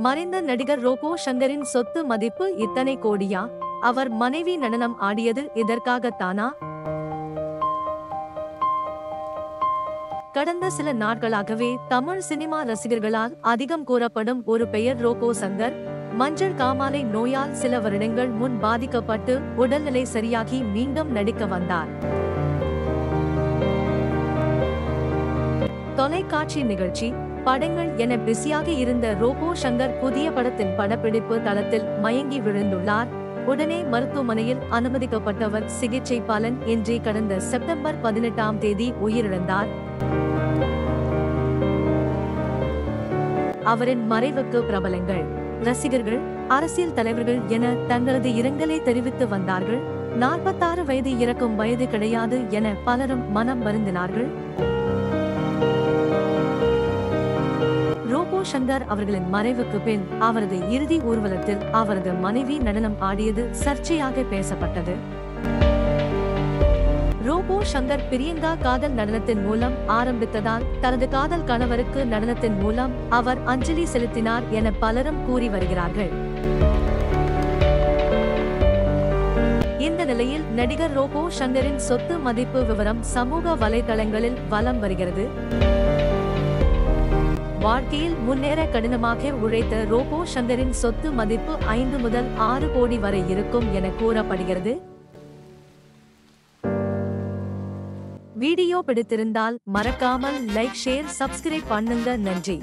மறைந்த நடிகர் ரோபோ சங்கரின் சொத்து மதிப்பு இத்தனை கோடியா? அவர் மனைவி நடனம் ஆடியது இதற்காகத்தானா? கடந்த சில நாட்களாகவே தமிழ் சினிமா ரசிகர்களால் அதிகம் கூறப்படும் ஒரு பெயர் ரோபோ சங்கர். மஞ்சள் காமாலை நோயால் சில வருடங்கள் முன் பாதிக்கப்பட்டு உடல்நிலை சரியாகி மீண்டும் நடிக்க வந்தார். தொலைக்காட்சி நிகழ்ச்சி, படங்கள் என பிஸியாக இருந்த ரோபோ சங்கர் புதிய படத்தின் படப்பிடிப்பு தளத்தில் மயங்கி விழுந்துள்ளார். உடனே மருத்துவமனையில் அனுமதிக்கப்பட்டவர் சிகிச்சை பலன் இன்றி கடந்த செப்டம்பர் 18ஆம் தேதி உயிரிழந்தார். அவரின் மறைவுக்கு பிரபலங்கள், ரசிகர்கள், அரசியல் தலைவர்கள் என தங்களது இரங்கலை தெரிவித்து வந்தார்கள். 46 வயது இறக்கும் வயது கிடையாது என பலரும் மனம் வருந்தினார்கள். ரோபோ சங்கர் அவர்களின் மறைவுக்கு பின் அவரது இறுதி ஊர்வலத்தில் அவரது மனைவி நடனம் ஆடியது சர்ச்சையாக பேசப்பட்டது. ரோபோ சங்கர் பிரியங்கா காதல் நடனத்தின் மூலம் ஆரம்பித்ததால் தனது காதல் கணவருக்கு நடனத்தின் மூலம் அவர் அஞ்சலி செலுத்தினார் என பலரும் கூறி வருகிறார்கள். இந்த நிலையில் நடிகர் ரோபோ சங்கரின் சொத்து மதிப்பு விவரம் சமூக வலைதளங்களில் வலம் வருகிறது. வாழ்க்கையில் முன்னேற கடினமாக உழைத்த ரோபோ சங்கரின் சொத்து மதிப்பு 5 முதல் 6 கோடி வரை இருக்கும் என கூறப்படுகிறது. வீடியோ பிடித்திருந்தால் மறக்காமல் லைக், ஷேர், சப்ஸ்கிரைப் பண்ணுங்க. நன்றி.